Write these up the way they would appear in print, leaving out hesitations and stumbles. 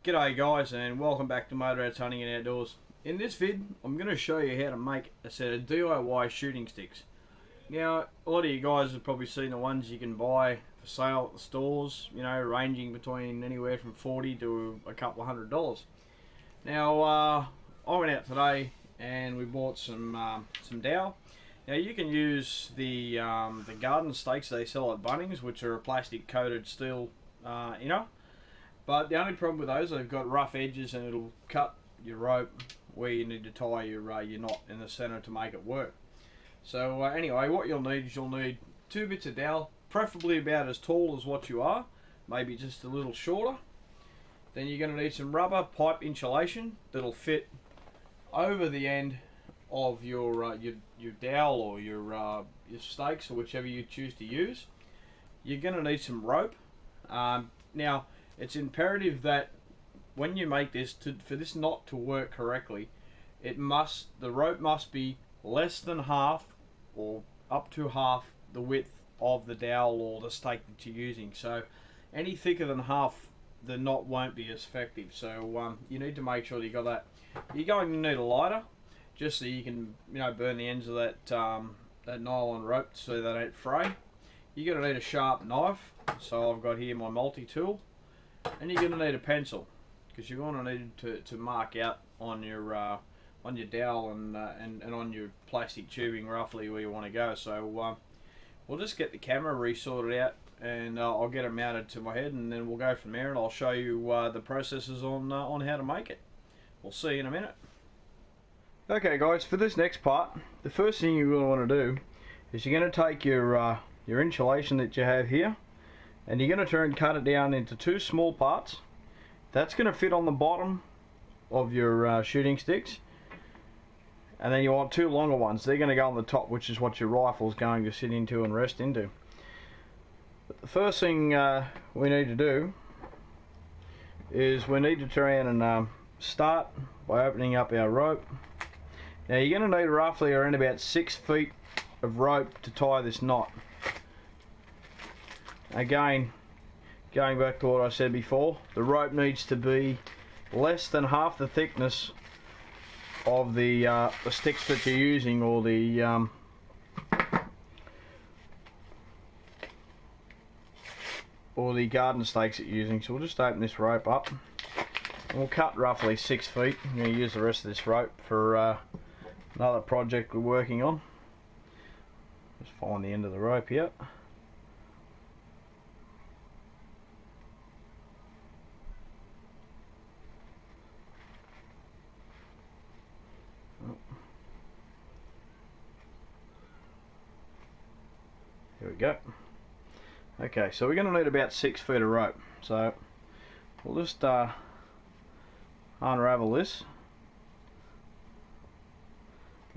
G'day guys, and welcome back to Motorheads Hunting and Outdoors. In this vid, I'm going to show you how to make a set of DIY shooting sticks. Now, a lot of you guys have probably seen the ones you can buy for sale at the stores, you know, ranging between anywhere from $40 to a couple of $100. Now, I went out today and we bought some dowel. Now you can use the garden stakes they sell at Bunnings, which are a plastic coated steel inner. But the only problem with those, they've got rough edges and it'll cut your rope where you need to tie your knot in the center to make it work. So anyway, what you'll need 2 bits of dowel, preferably about as tall as what you are, maybe just a little shorter. Then you're going to need some rubber pipe insulation that'll fit over the end of your dowel or your stakes, or whichever you choose to use. You're going to need some rope. Now, it's imperative that when you make this, for this knot to work correctly, the rope must be less than half or up to half the width of the dowel or the stake that you're using. So any thicker than half, the knot won't be as effective. So you need to make sure that you got that. You're going to need a lighter, just so you can burn the ends of that that nylon rope so they don't fray. You're going to need a sharp knife. So I've got here my multi-tool. And you're going to need a pencil, because you're going to need to mark out on your dowel and on your plastic tubing roughly where you want to go. So we'll just get the camera resorted out, and I'll get it mounted to my head, and then we'll go from there, and I'll show you the processes on how to make it. We'll see you in a minute. Okay guys, for this next part, the first thing you're going to want to do is you're going to take your insulation that you have here, and you're going to cut it down into 2 small parts. That's going to fit on the bottom of your shooting sticks, and then you want 2 longer ones. They're going to go on the top, which is what your rifle is going to sit into and rest into. But the first thing we need to do is we need to try and start by opening up our rope. Now you're going to need roughly around about 6 feet of rope to tie this knot. Again, going back to what I said before, the rope needs to be less than half the thickness of the sticks that you're using, or the garden stakes that you're using. So we'll just open this rope up, and we'll cut roughly 6 feet. I'm going to use the rest of this rope for another project we're working on. Just find the end of the rope here. Here we go. Okay, so we're going to need about 6 feet of rope. So we'll just unravel this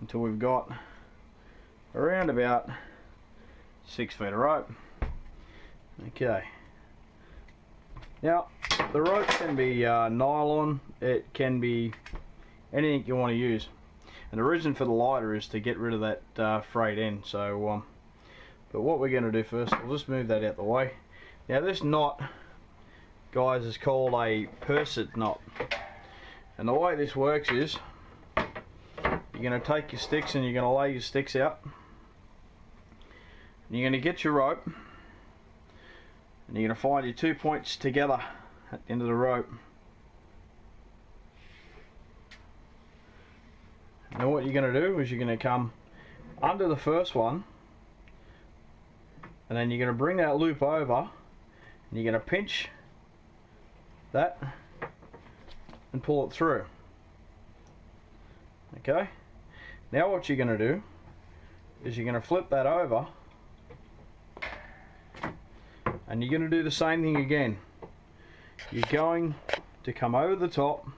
until we've got around about 6 feet of rope. Okay. Now the rope can be nylon. It can be anything you want to use. And the reason for the lighter is to get rid of that frayed end. So but what we're going to do first, we'll just move that out the way. Now this knot, guys, is called a purset knot. And the way this works is, you're going to take your sticks and you're going to lay your sticks out. And you're going to get your rope, and you're going to find your 2 points together at the end of the rope. Now what you're going to do is you're going to come under the first one, and then you're going to bring that loop over, and you're going to pinch that and pull it through. Okay, now what you're going to do is you're going to flip that over, and you're going to do the same thing again. You're going to come over the top,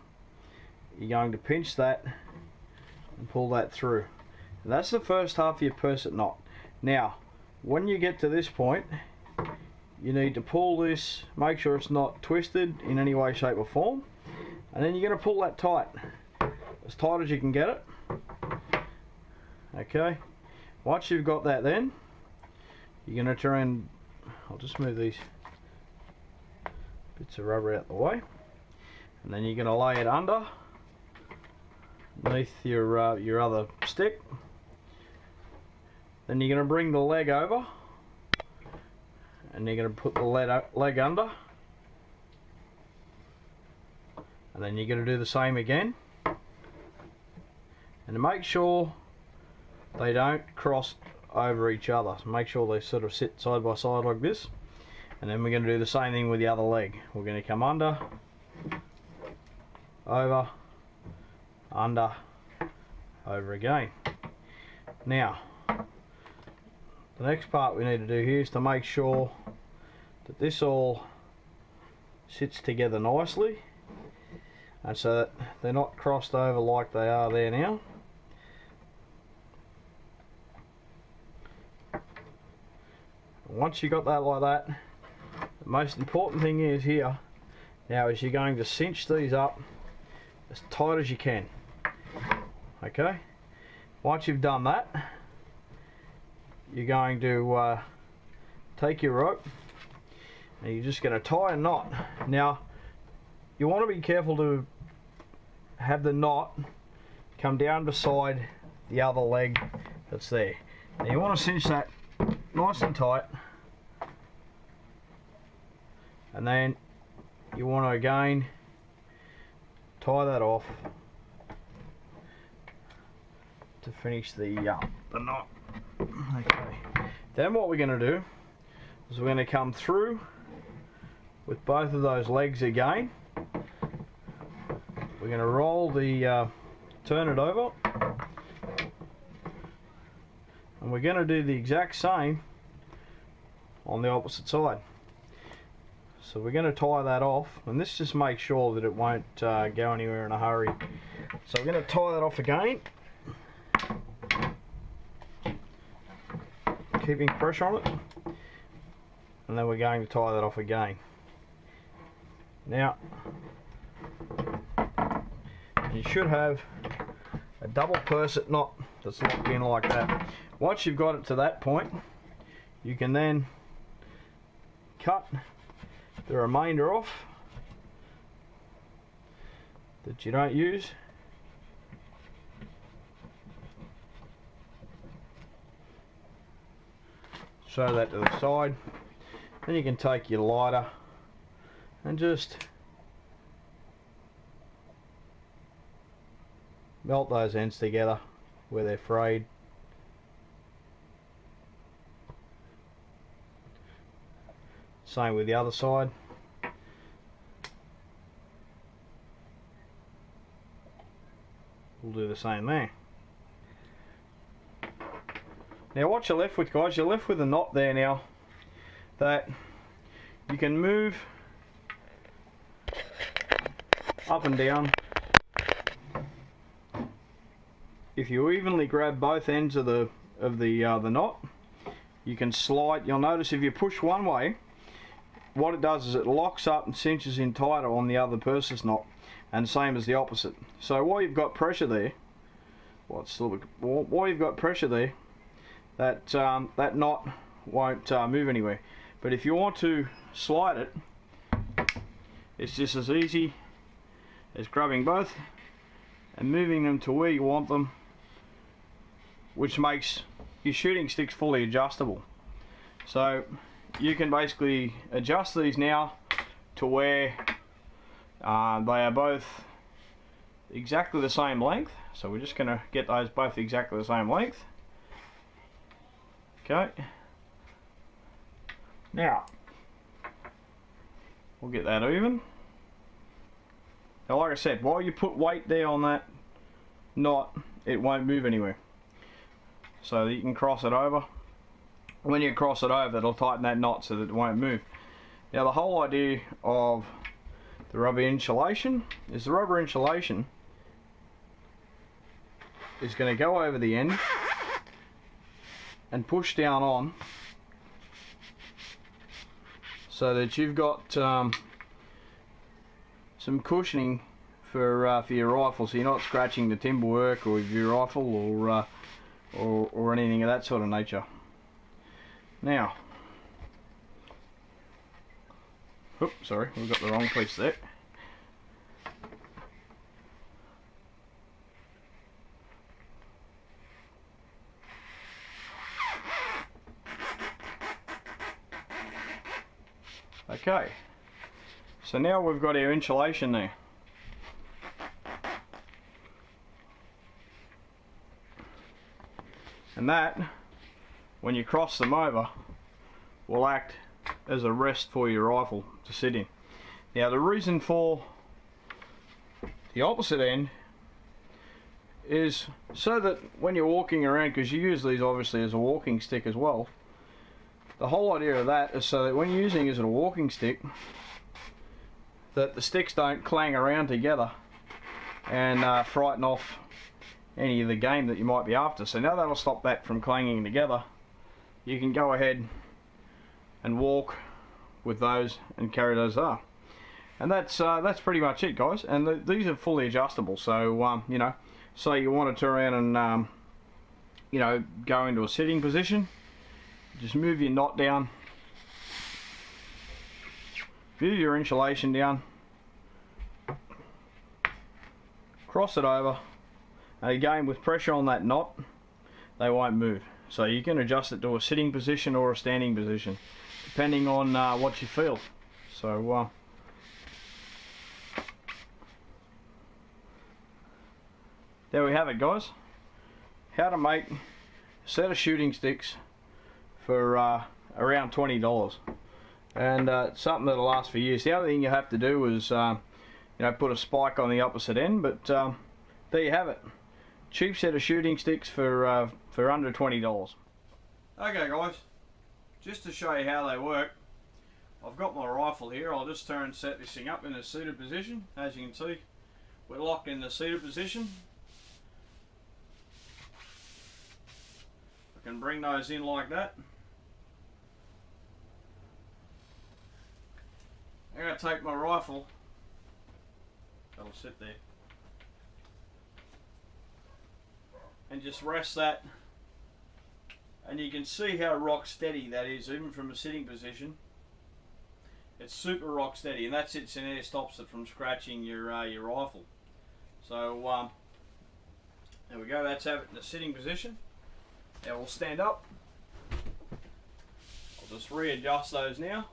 you're going to pinch that and pull that through. And that's the first half of your purset knot. Now when you get to this point, you need to pull this, make sure it's not twisted in any way, shape or form, and then you're going to pull that tight as you can get it. Okay, once you've got that, then you're going to try and, I'll just move these bits of rubber out the way, and then you're going to lay it underneath your other stick. Then you're going to bring the leg over, and you're going to put the leg under, and then you're going to do the same again. And to make sure they don't cross over each other, so make sure they sort of sit side by side like this. And then we're going to do the same thing with the other leg. We're going to come under, over, under, over again. Now, the next part we need to do here is to make sure that this all sits together nicely, and so that they're not crossed over like they are there now. Once you got that like that, the most important thing is here now is you're going to cinch these up as tight as you can. Okay, once you've done that, you're going to take your rope and you're just going to tie a knot. Now you want to be careful to have the knot come down beside the other leg that's there. Now you want to cinch that nice and tight, and then you want to again tie that off to finish the knot. Okay. Then what we're going to do is we're going to come through with both of those legs again. We're going to roll the turn it over, and we're going to do the exact same on the opposite side. So we're going to tie that off, and this just makes sure that it won't go anywhere in a hurry. So we're going to tie that off again, keeping pressure on it, and then we're going to tie that off again. Now you should have a double purset knot that's locked in like that. Once you've got it to that point, you can then cut the remainder off that you don't use. Show that to the side. Then you can take your lighter and just melt those ends together where they're frayed. Same with the other side. We'll do the same there. Now what you're left with, guys, you're left with a knot there now that you can move up and down. If you evenly grab both ends of the knot, you can slide. You'll notice if you push one way, what it does is it locks up and cinches in tighter on the other purses knot, and same as the opposite. So while you've got pressure there, while you've got pressure there, that that knot won't move anywhere. But if you want to slide it, it's just as easy as grabbing both and moving them to where you want them, which makes your shooting sticks fully adjustable. So you can basically adjust these now to where they are both exactly the same length. So we're just going to get those both exactly the same length. Okay. Now we'll get that even. Now like I said, while you put weight there on that knot, it won't move anywhere. So that you can cross it over. When you cross it over, it'll tighten that knot so that it won't move. Now the whole idea of the rubber insulation is going to go over the end and push down on so that you've got some cushioning for your rifle, so you're not scratching the timber work or your rifle or anything of that sort of nature. Now, oops, sorry, we've got the wrong piece there. Okay, so now we've got our insulation there. And that, when you cross them over, will act as a rest for your rifle to sit in. Now the reason for the opposite end is so that when you're walking around, because you use these obviously as a walking stick as well, the whole idea of that is so that when you're using it as a walking stick, that the sticks don't clang around together and frighten off any of the game that you might be after. So now that'll stop that from clanging together. You can go ahead and walk with those and carry those up. And that's pretty much it, guys. And these are fully adjustable. So you know, say you want to turn around and you know, go into a sitting position, just move your knot down, move your insulation down, cross it over, and again with pressure on that knot, they won't move. So you can adjust it to a sitting position or a standing position, depending on what you feel. So there we have it, guys. How to make a set of shooting sticks for around $20, and something that'll last for years. The other thing you have to do is you know, put a spike on the opposite end, but there you have it. Cheap set of shooting sticks for under $20. Okay, guys, just to show you how they work, I've got my rifle here. I'll just turn and set this thing up in a seated position. As you can see, we're locked in the seated position. I can bring those in like that. I'm going to take my rifle, that'll sit there, and just rest that, and you can see how rock steady that is, even from a sitting position. It's super rock steady, and that sits in there, stops it from scratching your rifle. So there we go, that's have it in the sitting position. Now we'll stand up. I'll just readjust those now.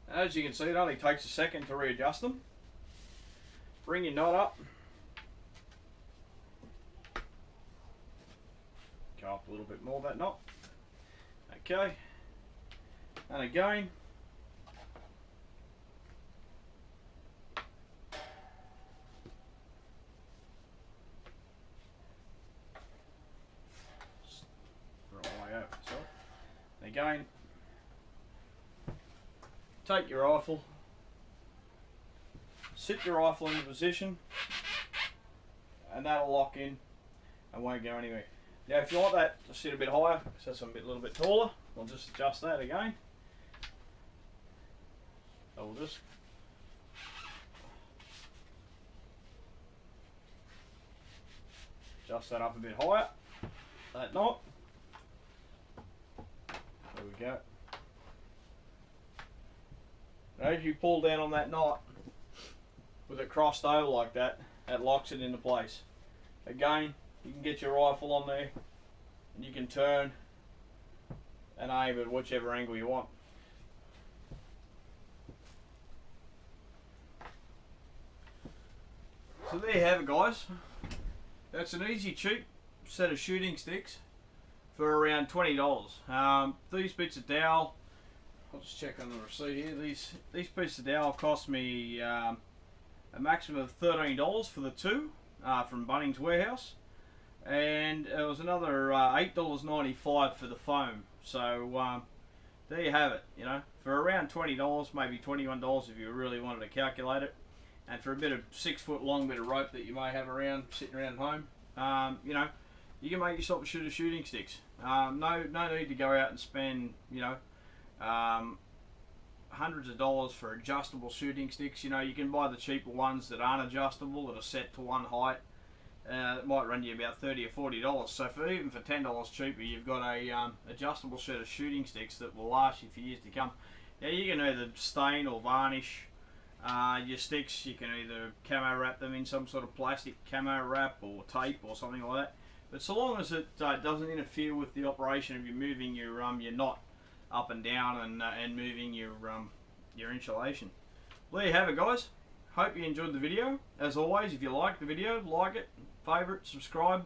As you can see, it only takes a second to readjust them. Bring your knot up. Go up a little bit more, that knot. Okay. And again. Right way over, sorry. Again. Take your rifle, sit your rifle into position, and that'll lock in and won't go anywhere. Now if you want that to sit a bit higher, so it's a little bit taller, we'll just adjust that again. So we'll just adjust that up a bit higher, that knot. There we go. Now if you pull down on that knot with it crossed over like that, that locks it into place. Again, you can get your rifle on there and you can turn and aim at whichever angle you want. So there you have it, guys. That's an easy, cheap set of shooting sticks for around $20. These bits of dowel, I'll just check on the receipt here. These pieces of dowel cost me a maximum of $13 for the two from Bunnings Warehouse, and it was another $8.95 for the foam. So there you have it. You know, for around $20, maybe $21 if you really wanted to calculate it, and for a bit of 6 foot long bit of rope that you may have around sitting around home, you know, you can make yourself a set of shooting sticks. No need to go out and spend, you know, hundreds of dollars for adjustable shooting sticks. You know, you can buy the cheaper ones that aren't adjustable, that are set to one height. It might run you about $30 or $40. So even for $10 cheaper, you've got a adjustable set of shooting sticks that will last you for years to come. Now you can either stain or varnish your sticks. You can either camo wrap them in some sort of plastic camo wrap or tape or something like that. But so long as it doesn't interfere with the operation of you moving your knot up and down and moving your insulation. Well, there you have it, guys. Hope you enjoyed the video. As always, if you like the video, like it, favourite, subscribe,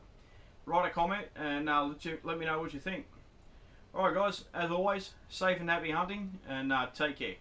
write a comment, and let me know what you think. Alright guys, as always, safe and happy hunting, and take care.